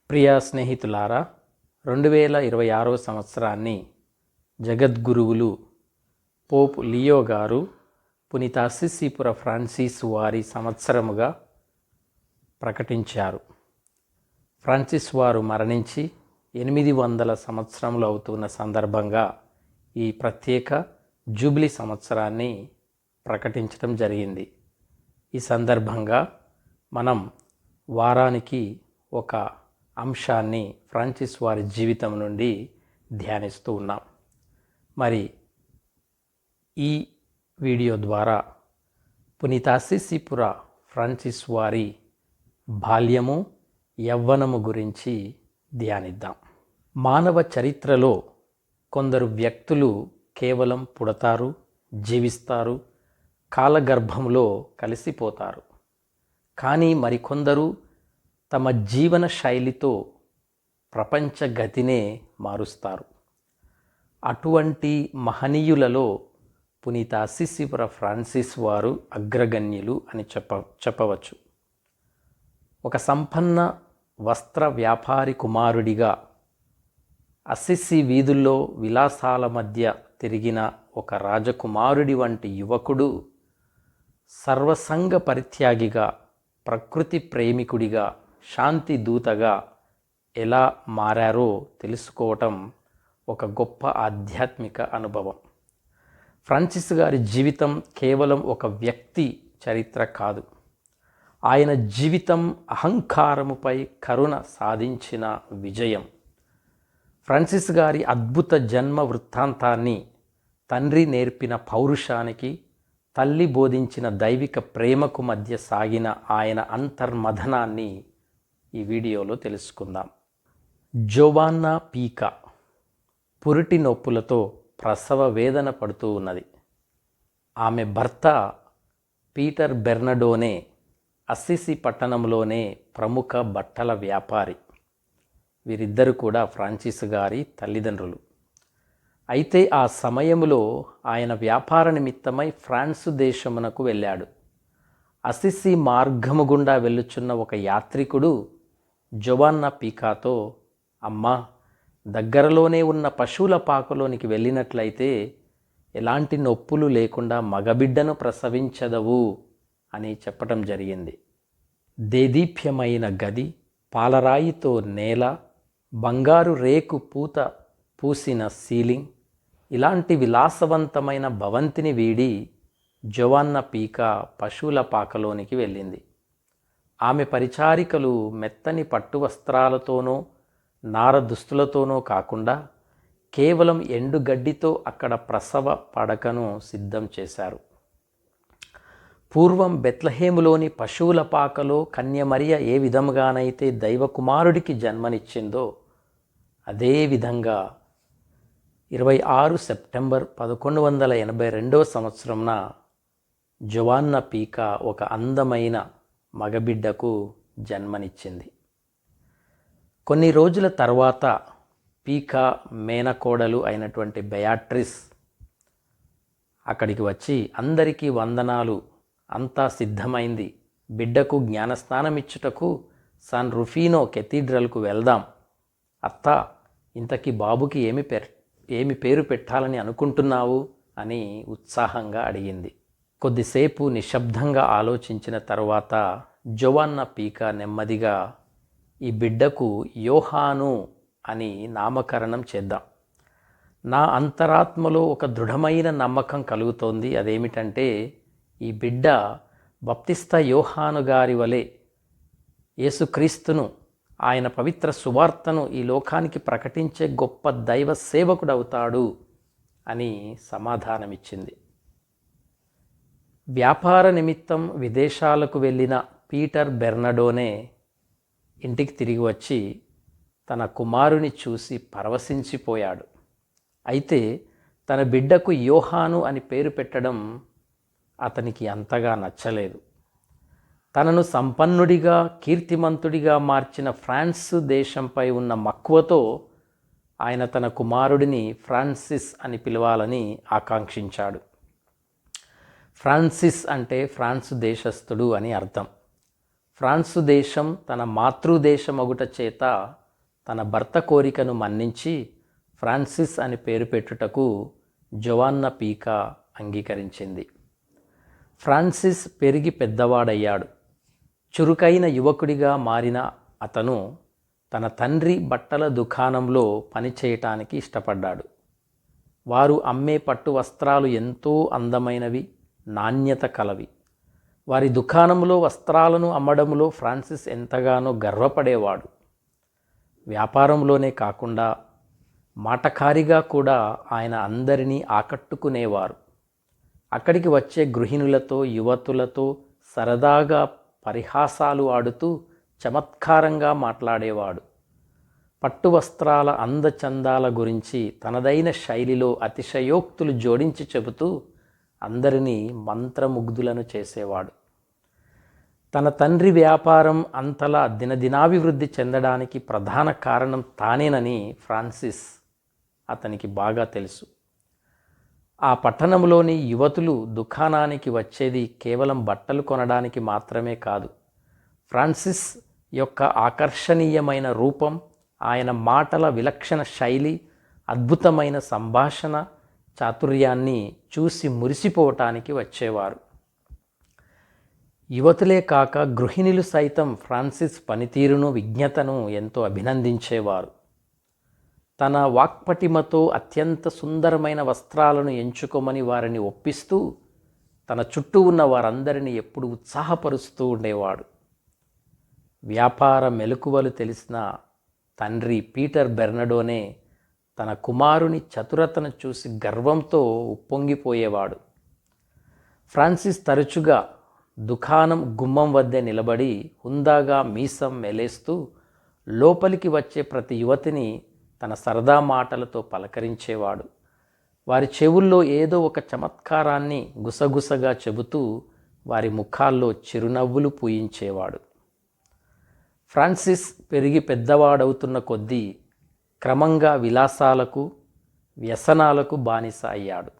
ప్రియా స్నేహితులారా, 2026వ సంవత్సరాన్ని జగద్గురువులు పోప్ లియో గారు పునీత అస్సిసిపుర ఫ్రాన్సిస్ వారి సంవత్సరముగా ప్రకటించారు. ఫ్రాన్సిస్ వారు మరణించి 800 సంవత్సరములు అవుతున్న సందర్భంగా ఈ ప్రత్యేక జూబిలీ సంవత్సరాన్ని ప్రకటించడం జరిగింది. ఈ సందర్భంగా మనం వారానికి ఒక అంశాన్ని ఫ్రాన్సిస్ వారి జీవితం నుండి ధ్యానిస్తూ ఉన్నాం. మరి ఈ వీడియో ద్వారా పునీత అస్సిసిపుర ఫ్రాన్సిస్ వారి బాల్యము, యవ్వనము గురించి ధ్యానిద్దాం. మానవ చరిత్రలో కొందరు వ్యక్తులు కేవలం పుడతారు, జీవిస్తారు, కాలగర్భంలో కలిసిపోతారు. కానీ మరికొందరు తమ జీవన శైలితో ప్రపంచ గతినే మారుస్తారు. అటువంటి మహనీయులలో పునీత అస్సిసిపుర ఫ్రాన్సిస్ వారు అగ్రగణ్యులు అని చెప్పవచ్చు. ఒక సంపన్న వస్త్ర వ్యాపారి కుమారుడిగా అస్సిసి వీధుల్లో విలాసాల మధ్య తిరిగిన ఒక రాజకుమారుడి వంటి యువకుడు సర్వసంగ పరిత్యాగిగా, ప్రకృతి ప్రేమికుడిగా, శాంతి దూతగా ఎలా మారారో తెలుసుకోవటం ఒక గొప్ప ఆధ్యాత్మిక అనుభవం. ఫ్రాన్సిస్ గారి జీవితం కేవలం ఒక వ్యక్తి చరిత్ర కాదు. ఆయన జీవితం అహంకారముపై కరుణ సాధించిన విజయం. ఫ్రాన్సిస్ గారి అద్భుత జన్మ వృత్తాంతాన్ని, తండ్రి నేర్పిన పౌరుషానికి, తల్లి బోధించిన దైవిక ప్రేమకు మధ్య సాగిన ఆయన అంతర్మథనాన్ని ఈ వీడియోలో తెలుసుకుందాం. జోవాన్నా పీకా పురిటి నొప్పులతో ప్రసవ వేదన పడుతూ ఉన్నది. ఆమె భర్త పీటర్ బెర్నడోనే అస్సిసి పట్టణంలోనే ప్రముఖ బట్టల వ్యాపారి. వీరిద్దరు కూడా ఫ్రాన్సిస్ గారి తల్లిదండ్రులు. అయితే ఆ సమయంలో ఆయన వ్యాపార నిమిత్తమై ఫ్రాన్సు దేశమునకు వెళ్ళాడు. అస్సిసి మార్గము గుండా వెళ్ళుచున్న ఒక యాత్రికుడు జోవాన్నా పీకాతో, అమ్మా, దగ్గరలోనే ఉన్న పశువుల పాకలోనికి వెళ్ళినట్లయితే ఎలాంటి నొప్పులు లేకుండా మగబిడ్డను ప్రసవించదవు అని చెప్పటం జరిగింది. దేదీప్యమైన గది, పాలరాయితో నేల, బంగారు రేకు పూత పూసిన సీలింగ్, ఇలాంటి విలాసవంతమైన భవంతిని వీడి జోవాన్నా పీకా పశువుల పాకలోనికి వెళ్ళింది. ఆమె పరిచారికలు మెత్తని పట్టు వస్త్రాలతోనో నార దుస్తులతోనో కాకుండా కేవలం ఎండుగడ్డితో అక్కడ ప్రసవ పడకను సిద్ధం చేశారు. పూర్వం బెత్లహేములోని పశువుల పాకలో కన్యమరియ ఏ విధముగానైతే దైవకుమారుడికి జన్మనిచ్చిందో అదేవిధంగా 26 సెప్టెంబర్ 1182 సంవత్సరంన జోవాన్నా పీకా ఒక అందమైన మగబిడ్డకు జన్మనిచ్చింది. కొన్ని రోజుల తర్వాత పీకా మేనకోడలు అయినటువంటి బెయాట్రిస్ అక్కడికి వచ్చి, అందరికీ వందనాలు, అంతా సిద్ధమైంది, బిడ్డకు జ్ఞానస్నానం ఇచ్చుటకు సాన్ రుఫీనో కెథీడ్రల్కు వెళ్దాం. అత్త, ఇంతకీ బాబుకి ఏమి పేరు పెట్టాలని అనుకుంటున్నావు అని ఉత్సాహంగా అడిగింది. కొద్దిసేపు నిశ్శబ్దంగా ఆలోచించిన తరువాత జోవాన్నా పీకా నెమ్మదిగా, ఈ బిడ్డకు యోహాను అని నామకరణం చేద్దాం. నా అంతరాత్మలో ఒక దృఢమైన నమ్మకం కలుగుతోంది. అదేమిటంటే, ఈ బిడ్డ బప్తిస్తా యోహాను గారి వలె యేసుక్రీస్తును, ఆయన పవిత్ర సువార్తను ఈ లోకానికి ప్రకటించే గొప్ప దైవ సేవకుడవుతాడు అని సమాధానమిచ్చింది. వ్యాపార నిమిత్తం విదేశాలకు వెళ్ళిన పీటర్ బెర్నడోనే ఇంటికి తిరిగి వచ్చి తన కుమారుని చూసి పరవశించిపోయాడు. అయితే తన బిడ్డకు యోహాను అని పేరు పెట్టడం అతనికి అంతగా నచ్చలేదు. తనను సంపన్నుడిగా, కీర్తిమంతుడిగా మార్చిన ఫ్రాన్స్ దేశంపై ఉన్న మక్కువతో ఆయన తన కుమారుడిని ఫ్రాన్సిస్ అని పిలవాలని ఆకాంక్షించాడు. ఫ్రాన్సిస్ అంటే ఫ్రాన్స్ దేశస్థుడు అని అర్థం. ఫ్రాన్సు దేశం తన మాతృదేశమగుట చేత తన భర్త కోరికను మన్నించి ఫ్రాన్సిస్ అని పేరు పెట్టుటకు జోవన్న పీకా అంగీకరించింది. ఫ్రాన్సిస్ పెరిగి పెద్దవాడయ్యాడు. చురుకైన యువకుడిగా మారిన అతను తన తండ్రి బట్టల దుకాణంలో పనిచేయటానికి ఇష్టపడ్డాడు. వారు అమ్మే పట్టు వస్త్రాలు ఎంతో అందమైనవి, నాణ్యత కలవి. వారి దుకాణంలో వస్త్రాలను అమ్మడంలో ఫ్రాన్సిస్ ఎంతగానో గర్వపడేవాడు. వ్యాపారంలోనే కాకుండా మాటకారిగా కూడా ఆయన అందరినీ ఆకట్టుకునేవారు. అక్కడికి వచ్చే గృహిణులతో, యువతులతో సరదాగా పరిహాసాలు ఆడుతూ చమత్కారంగా మాట్లాడేవాడు. పట్టు వస్త్రాల అందచందాల గురించి తనదైన శైలిలో అతిశయోక్తులు జోడించి చెబుతూ అందరినీ మంత్రముగ్ధులను చేసేవాడు. తన తండ్రి వ్యాపారం అంతలా దినదినాభివృద్ధి చెందడానికి ప్రధాన కారణం తానేనని ఫ్రాన్సిస్ అతనికి బాగా తెలుసు. ఆ పట్టణంలోని యువతులు దుకాణానికి వచ్చేది కేవలం బట్టలు కొనడానికి మాత్రమే కాదు. ఫ్రాన్సిస్ యొక్క ఆకర్షణీయమైన రూపం, ఆయన మాటల విలక్షణ శైలి, అద్భుతమైన సంభాషణ చాతుర్యాన్ని చూసి మురిసిపోవటానికి వచ్చేవారు. యువతులే కాక గృహిణులు సైతం ఫ్రాన్సిస్ పనితీరును, విజ్ఞతను ఎంతో అభినందించేవారు. తన వాక్పటిమతో అత్యంత సుందరమైన వస్త్రాలను ఎంచుకోమని వారిని ఒప్పిస్తూ తన చుట్టూ ఉన్న వారందరినీ ఎప్పుడు ఉత్సాహపరుస్తూ ఉండేవాడు. వ్యాపార మెలకువలు తెలిసిన తండ్రి పీటర్ బెర్నడోనే తన కుమారుని చతురతను చూసి గర్వంతో ఉప్పొంగిపోయేవాడు. ఫ్రాన్సిస్ తరచుగా దుకాణం గుమ్మం వద్ద నిలబడి హుందాగా మీసం మెలేస్తూ లోపలికి వచ్చే ప్రతి యువతిని తన సరదా మాటలతో పలకరించేవాడు. వారి చెవుల్లో ఏదో ఒక చమత్కారాన్ని గుసగుసగా చెబుతూ వారి ముఖాల్లో చిరునవ్వులు పూయించేవాడు. ఫ్రాన్సిస్ పెరిగి పెద్దవాడవుతున్న కొద్దీ క్రమంగా విలాసాలకు, వ్యసనాలకు బానిస అయ్యాడు.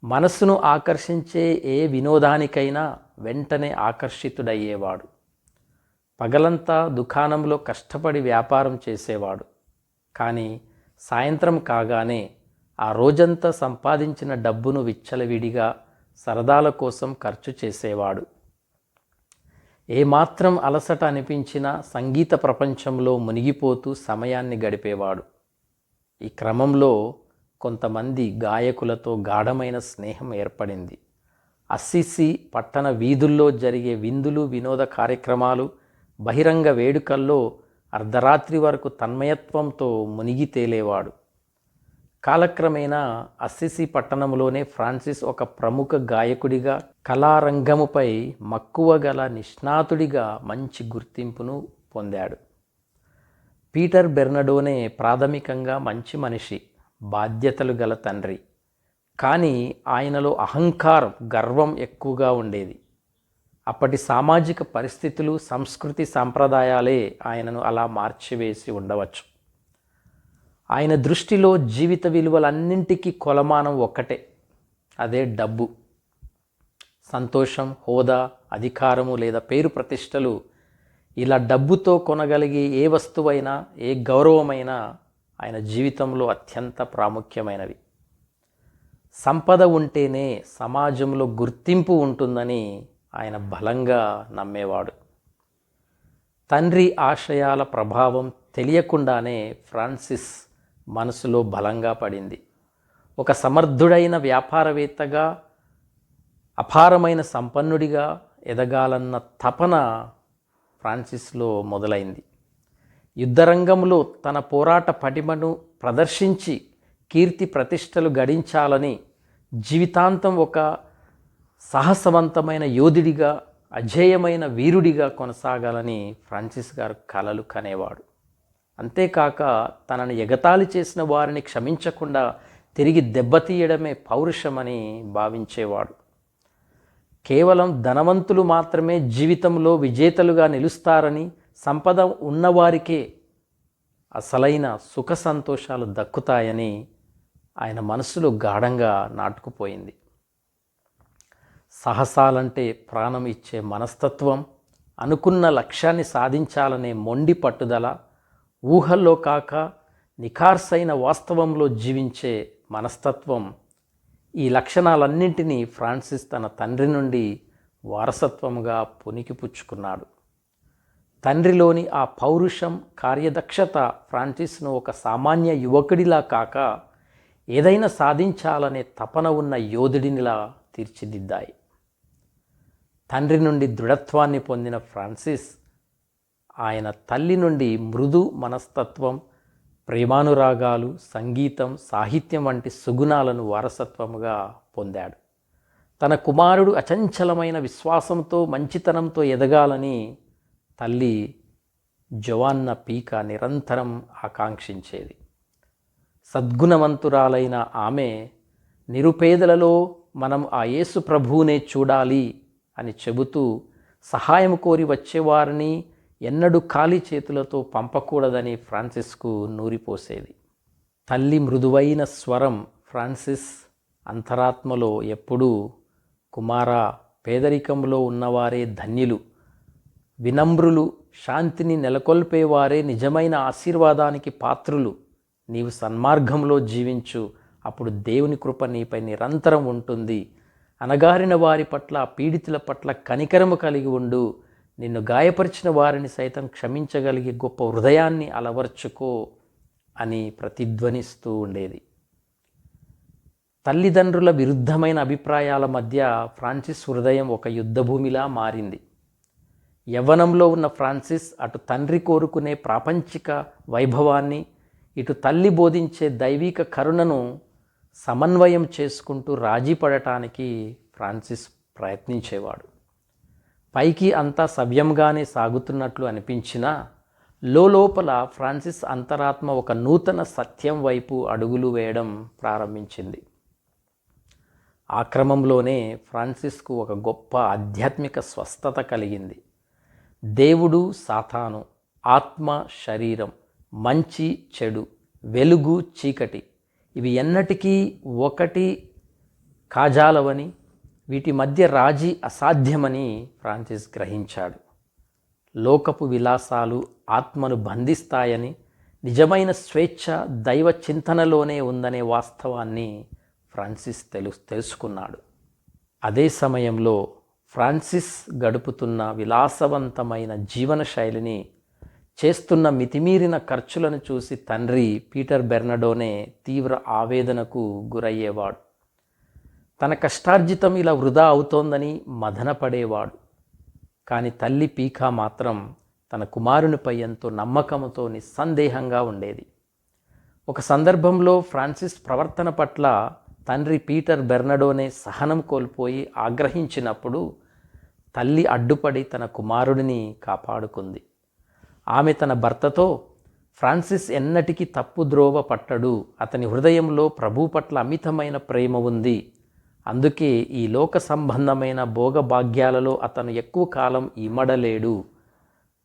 మనస్సును ఆకర్షించే ఏ వినోదానికైనా వెంటనే ఆకర్షితుడయ్యేవాడు. పగలంతా దుకాణంలో కష్టపడి వ్యాపారం చేసేవాడు. కానీ సాయంత్రం కాగానే ఆ రోజంతా సంపాదించిన డబ్బును విచ్చలవిడిగా సరదాల కోసం ఖర్చు చేసేవాడు. ఏమాత్రం అలసట అనిపించినా సంగీత ప్రపంచంలో మునిగిపోతూ సమయాన్ని గడిపేవాడు. ఈ క్రమంలో కొంతమంది గాయకులతో గాఢమైన స్నేహం ఏర్పడింది. అస్సిసి పట్టణ వీధుల్లో జరిగే విందులు, వినోద కార్యక్రమాలు, బహిరంగ వేడుకల్లో అర్ధరాత్రి వరకు తన్మయత్వంతో మునిగి తేలేవాడు. కాలక్రమేణా అస్సిసి పట్టణంలోనే ఫ్రాన్సిస్ ఒక ప్రముఖ గాయకుడిగా, కళారంగముపై మక్కువ గల నిష్ణాతుడిగా మంచి గుర్తింపును పొందాడు. పీటర్ బెర్నడోనే ప్రాథమికంగా మంచి మనిషి, బాధ్యతలు గల తండ్రి. కానీ ఆయనలో అహంకారం, గర్వం ఎక్కువగా ఉండేది. అప్పటి సామాజిక పరిస్థితులు, సంస్కృతి సాంప్రదాయాలే ఆయనను అలా మార్చివేసి ఉండవచ్చు. ఆయన దృష్టిలో జీవిత విలువలన్నింటికీ కొలమానం ఒక్కటే, అదే డబ్బు. సంతోషం, హోదా, అధికారము లేదా పేరు ప్రతిష్టలు ఇలా డబ్బుతో కొనగలిగే ఏ వస్తువైనా, ఏ గౌరవమైనా ఆయన జీవితంలో అత్యంత ప్రాముఖ్యమైనవి. సంపద ఉంటేనే సమాజంలో గుర్తింపు ఉంటుందని ఆయన బలంగా నమ్మేవాడు. తండ్రి ఆశయాల ప్రభావం తెలియకుండానే ఫ్రాన్సిస్ మనసులో బలంగా పడింది. ఒక సమర్థుడైన వ్యాపారవేత్తగా, అపారమైన సంపన్నుడిగా ఎదగాలన్న తపన ఫ్రాన్సిస్లో మొదలైంది. యుద్ధరంగంలో తన పోరాట పటిమను ప్రదర్శించి కీర్తి ప్రతిష్టలు గడించాలని, జీవితాంతం ఒక సాహసవంతమైన యోధుడిగా, అజేయమైన వీరుడిగా కొనసాగాలని ఫ్రాన్సిస్ గారు కలలు కనేవాడు. అంతేకాక తనను ఎగతాళి చేసిన వారిని క్షమించకుండా తిరిగి దెబ్బతీయడమే పౌరుషమని భావించేవాడు. కేవలం ధనవంతులు మాత్రమే జీవితంలో విజేతలుగా నిలుస్తారని, సంపద ఉన్నవారికే అసలైన సుఖ సంతోషాలు దక్కుతాయని ఆయన మనసులో గాఢంగా నాటుకుపోయింది. సాహసాలంటే ప్రాణం ఇచ్చే మనస్తత్వం అనుకున్న లక్ష్యాన్ని సాధించాలనే మొండి పట్టుదల, ఊహల్లో కాక నిఖార్సైన వాస్తవంలో జీవించే మనస్తత్వం, ఈ లక్షణాలన్నింటినీ ఫ్రాన్సిస్ తన తండ్రి నుండి వారసత్వంగా పుణికిపుచ్చుకున్నాడు. తండ్రిలోని ఆ పౌరుషం, కార్యదక్షత ఫ్రాన్సిస్ను ఒక సామాన్య యువకుడిలా కాక ఏదైనా సాధించాలనే తపన ఉన్న యోధుడినిలా తీర్చిదిద్దాయి. తండ్రి నుండి దృఢత్వాన్ని పొందిన ఫ్రాన్సిస్ ఆయన తల్లి నుండి మృదు మనస్తత్వం, ప్రేమానురాగాలు, సంగీతం, సాహిత్యం వంటి సుగుణాలను వారసత్వముగా పొందాడు. తన కుమారుడు అచంచలమైన విశ్వాసంతో, మంచితనంతో ఎదగాలని తల్లి జోవన్నా పీకా నిరంతరం ఆకాంక్షించేది. సద్గుణవంతురాలైన ఆమె నిరుపేదలలో మనం ఆ యేసు ప్రభువునే చూడాలి అని చెబుతూ సహాయం కోరి వచ్చేవారిని ఎన్నడూ ఖాళీ చేతులతో పంపకూడదని ఫ్రాన్సిస్కు నూరిపోసేది. తల్లి మృదువైన స్వరం ఫ్రాన్సిస్ అంతరాత్మలో ఎప్పుడూ, కుమారా, పేదరికంలో ఉన్నవారే ధన్యులు, వినమ్రులు, శాంతిని నెలకొల్పేవారే నిజమైన ఆశీర్వాదానికి పాత్రులు, నీవు సన్మార్గంలో జీవించు, అప్పుడు దేవుని కృప నీపై నిరంతరం ఉంటుంది, అణగారిన వారి పట్ల, పీడితుల పట్ల కనికరము కలిగి ఉండు, నిన్ను గాయపరిచిన వారిని సైతం క్షమించగలిగే గొప్ప హృదయాన్ని అలవర్చుకో అని ప్రతిధ్వనిస్తూ ఉండేది. తల్లిదండ్రుల విరుద్ధమైన అభిప్రాయాల మధ్య ఫ్రాన్సిస్ హృదయం ఒక యుద్ధభూమిలా మారింది. యవ్వనంలో ఉన్న ఫ్రాన్సిస్ అటు తండ్రి కోరుకునే ప్రాపంచిక వైభవాన్ని, ఇటు తల్లి బోధించే దైవిక కరుణను సమన్వయం చేసుకుంటూ రాజీ పడటానికి ఫ్రాన్సిస్ ప్రయత్నించేవాడు. పైకి అంతా సవ్యంగానే సాగుతున్నట్లు అనిపించినా లోపల ఫ్రాన్సిస్ అంతరాత్మ ఒక నూతన సత్యం వైపు అడుగులు వేయడం ప్రారంభించింది. ఆ క్రమంలోనే ఫ్రాన్సిస్కు ఒక గొప్ప ఆధ్యాత్మిక స్వస్థత కలిగింది. దేవుడు, సాతాను, ఆత్మ, శరీరం, మంచి, చెడు, వెలుగు, చీకటి, ఇవి ఎన్నటికీ ఒకటి కాజాలవని, వీటి మధ్య రాజీ అసాధ్యమని ఫ్రాన్సిస్ గ్రహించాడు. లోకపు విలాసాలు ఆత్మను బంధిస్తాయని, నిజమైన స్వేచ్ఛ దైవ చింతనలోనే ఉందనే వాస్తవాన్ని ఫ్రాన్సిస్ తెలుసుకున్నాడు. అదే సమయంలో ఫ్రాన్సిస్ గడుపుతున్న విలాసవంతమైన జీవన శైలిని, చేస్తున్న మితిమీరిన ఖర్చులను చూసి తండ్రి పీటర్ బెర్నడోనే తీవ్ర ఆవేదనకు గురయ్యేవాడు. తన కష్టార్జితం ఇలా వృధా అవుతోందని మదనపడేవాడు. కానీ తల్లి పీకా మాత్రం తన కుమారునిపై ఎంతో నమ్మకంతో నిస్సందేహంగా ఉండేది. ఒక సందర్భంలో ఫ్రాన్సిస్ ప్రవర్తన పట్ల తండ్రి పీటర్ బెర్నడోనే సహనం కోల్పోయి ఆగ్రహించినప్పుడు తల్లి అడ్డుపడి తన కుమారుడిని కాపాడుకుంది. ఆమె తన భర్తతో, ఫ్రాన్సిస్ ఎన్నటికీ తప్పు ద్రోవ పట్టడు, అతని హృదయంలో ప్రభు పట్ల అమితమైన ప్రేమ ఉంది, అందుకే ఈ లోక సంబంధమైన భోగభాగ్యాలలో అతను ఎక్కువ కాలం ఇమడలేడు,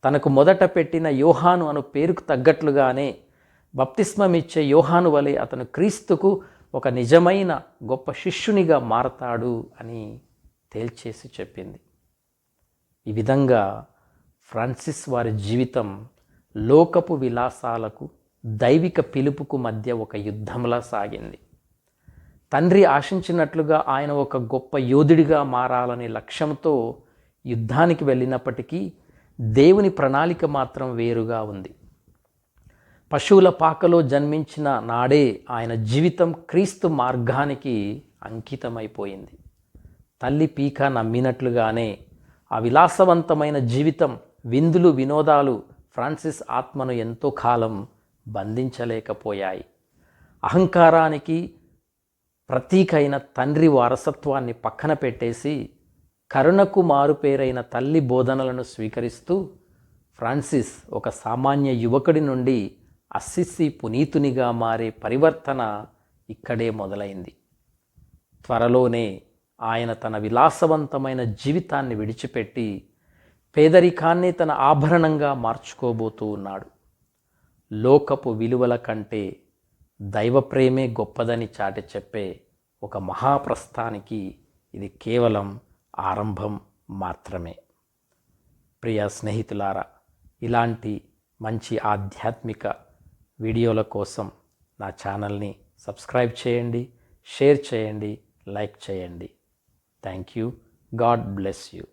తనకు మొదట పెట్టిన యోహాను అను పేరుకు తగ్గట్లుగానే బప్తిస్మమిచ్చే యోహాను వలె అతను క్రీస్తుకు ఒక నిజమైన గొప్ప శిష్యునిగా మారతాడు అని తేల్చేసి చెప్పింది. ఈ విధంగా ఫ్రాన్సిస్ వారి జీవితం లోకపు విలాసాలకు, దైవిక పిలుపుకు మధ్య ఒక యుద్ధంలా సాగింది. తండ్రి ఆశించినట్లుగా ఆయన ఒక గొప్ప యోధుడిగా మారాలనే లక్ష్యంతో యుద్ధానికి వెళ్ళినప్పటికీ దేవుని ప్రణాళిక మాత్రం వేరుగా ఉంది. పశువుల పాకలో జన్మించిన నాడే ఆయన జీవితం క్రీస్తు మార్గానికి అంకితమైపోయింది. తల్లి పీక నమ్మినట్లుగానే ఆ విలాసవంతమైన జీవితం, విందులు, వినోదాలు ఫ్రాన్సిస్ ఆత్మను ఎంతో కాలం బంధించలేకపోయాయి. అహంకారానికి ప్రతీకైన తండ్రి వారసత్వాన్ని పక్కన పెట్టేసి కరుణకు మారుపేరైన తల్లి బోధనలను స్వీకరిస్తూ ఫ్రాన్సిస్ ఒక సామాన్య యువకుడి నుండి అస్సిసి పునీతునిగా మారే పరివర్తన ఇక్కడే మొదలైంది. త్వరలోనే ఆయన తన విలాసవంతమైన జీవితాన్ని విడిచిపెట్టి పేదరికాన్ని తన ఆభరణంగా మార్చుకోబోతూ ఉన్నాడు. లోకపు విలువల కంటే దైవప్రేమే గొప్పదని చాటి చెప్పే ఒక మహాప్రస్థానికి ఇది కేవలం ఆరంభం మాత్రమే. ప్రియ స్నేహితులారా, ఇలాంటి మంచి ఆధ్యాత్మిక వీడియోల కోసం నా ఛానల్ని సబ్స్క్రైబ్ చేయండి, షేర్ చేయండి, లైక్ చేయండి. Thank you. God bless you.